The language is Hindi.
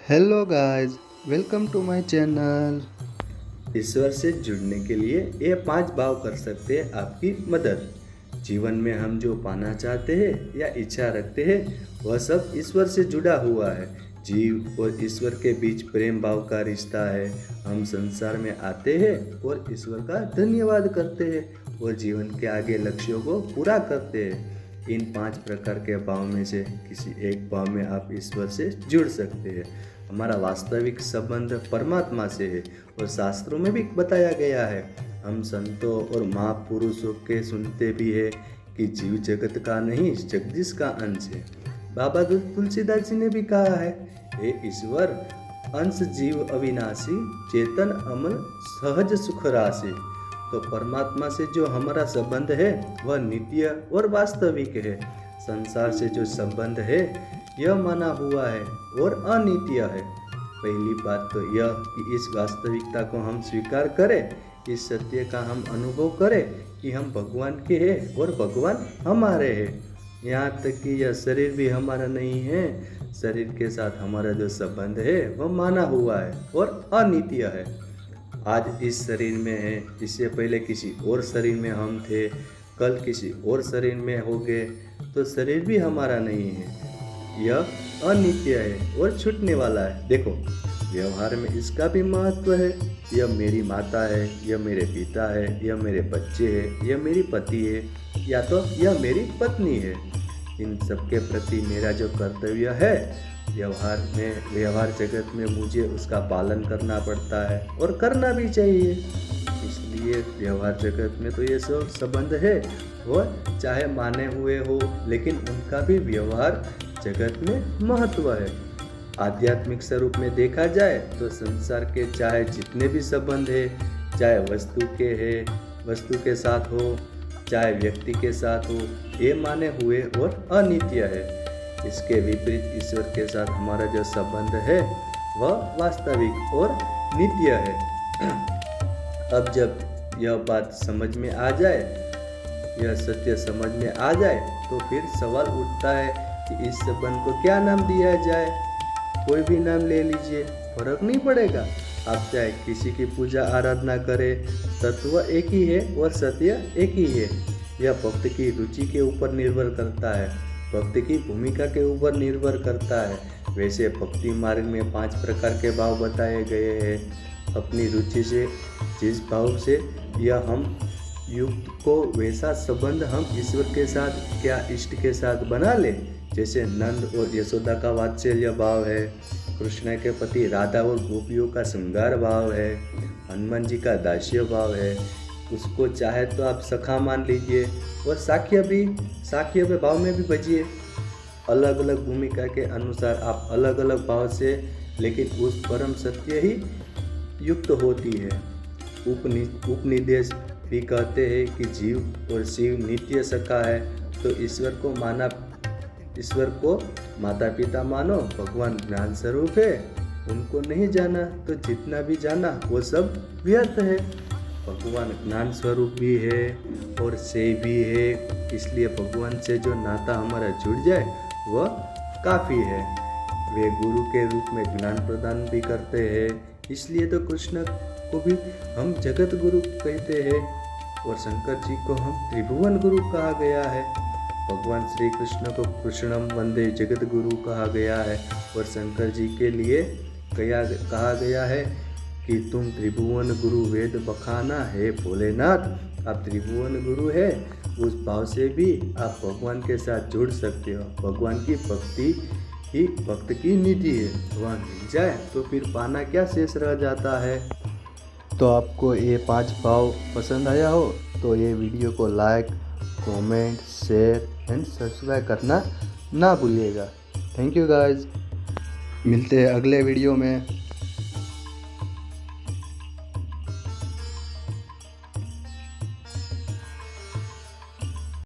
Hello guys, welcome to my channel. ईश्वर से जुड़ने के लिए ये 5 भाव कर सकते हैं आपकी मदद। जीवन में हम जो पाना चाहते हैं या इच्छा रखते हैं वह सब ईश्वर से जुड़ा हुआ है। जीव और ईश्वर के बीच प्रेम भाव का रिश्ता है। हम संसार में आते हैं और ईश्वर का धन्यवाद करते हैं और जीवन के आगे लक्ष्यों को पूरा करते हैं। इन 5 प्रकार के भाव में से किसी एक भाव में आप ईश्वर से जुड़ सकते हैं। हमारा वास्तविक संबंध परमात्मा से है और शास्त्रों में भी बताया गया है। हम संतों और महापुरुषों के सुनते भी है कि जीव जगत का नहीं जगदीश का अंश है। बाबा तुलसीदास जी ने भी कहा है, हे ईश्वर, अंश जीव अविनाशी, चेतन अमन सहज सुख राशि। तो परमात्मा से जो हमारा संबंध है वह नित्य और वास्तविक है। संसार से जो संबंध है यह माना हुआ है और अनित्य है। पहली बात तो यह कि इस वास्तविकता को हम स्वीकार करें, इस सत्य का हम अनुभव करें कि हम भगवान के हैं और भगवान हमारे हैं। यहाँ तक कि यह शरीर भी हमारा नहीं है। शरीर के साथ हमारा जो संबंध है वह माना हुआ है और अनित्य है। आज इस शरीर में है, इससे पहले किसी और शरीर में हम थे, कल किसी और शरीर में हो गए, तो शरीर भी हमारा नहीं है। यह अनित्य है और छूटने वाला है। देखो, व्यवहार में इसका भी महत्व है। यह मेरी माता है, यह मेरे पिता है, यह मेरे बच्चे हैं, यह मेरी पति है, या तो यह मेरी पत्नी है। इन सब के प्रति मेरा जो कर्तव्य है, व्यवहार जगत में मुझे उसका पालन करना पड़ता है और करना भी चाहिए। इसलिए व्यवहार जगत में तो ये सब संबंध है, वह चाहे माने हुए हो, लेकिन उनका भी व्यवहार जगत में महत्व है। आध्यात्मिक स्वरूप में देखा जाए तो संसार के चाहे जितने भी संबंध है, चाहे वस्तु के साथ हो, चाहे व्यक्ति के साथ हो, ये माने हुए और अनित्य है। इसके विपरीत ईश्वर के साथ हमारा जो संबंध है वह वास्तविक और नित्य है। अब जब यह बात समझ में आ जाए, यह सत्य समझ में आ जाए, तो फिर सवाल उठता है कि इस संबंध को क्या नाम दिया जाए। कोई भी नाम ले लीजिए, फर्क नहीं पड़ेगा। आप चाहे किसी की पूजा आराधना करें, तत्व एक ही है और सत्य एक ही है। यह भक्त की रुचि के ऊपर निर्भर करता है, भक्ति की भूमिका के ऊपर निर्भर करता है। वैसे भक्ति मार्ग में 5 प्रकार के भाव बताए गए हैं। अपनी रुचि से, जिस भाव से यह हम युक्त को, वैसा संबंध हम ईश्वर के साथ या इष्ट के साथ बना ले। जैसे नंद और यशोदा का वात्सल्य भाव है, कृष्ण के प्रति राधा और गोपियों का श्रृंगार भाव है, हनुमान जी का दास्य भाव है। उसको चाहे तो आप सखा मान लीजिए और साख्य भाव में भी बजिए। अलग अलग भूमिका के अनुसार आप अलग अलग भाव से, लेकिन उस परम सत्य ही युक्त होती है। उपनिदेश भी कहते हैं कि जीव और शिव नित्य सखा है। तो ईश्वर को माता पिता मानो, भगवान ज्ञान स्वरूप है। उनको नहीं जाना तो जितना भी जाना वो सब व्यर्थ है। भगवान ज्ञान स्वरूप भी है और से भी है। इसलिए भगवान से जो नाता हमारा जुड़ जाए वह काफ़ी है। वे गुरु के रूप में ज्ञान प्रदान भी करते हैं। इसलिए तो कृष्ण को भी हम जगत गुरु कहते हैं और शंकर जी को हम त्रिभुवन गुरु कहा गया है। भगवान श्री कृष्ण को कृष्णम वंदे जगत गुरु कहा गया है और शंकर जी के लिए कहा गया है कि तुम त्रिभुवन गुरु वेद बखाना है भोलेनाथ। आप त्रिभुवन गुरु है, उस भाव से भी आप भगवान के साथ जुड़ सकते हो। भगवान की भक्ति ही भक्त की निधि है। वह मिल जाए तो फिर पाना क्या शेष रह जाता है। तो आपको ये 5 भाव पसंद आया हो तो ये वीडियो को like, comment, share and subscribe करना ना भूलिएगा। थैंक यू गाइस, मिलते हैं अगले वीडियो में।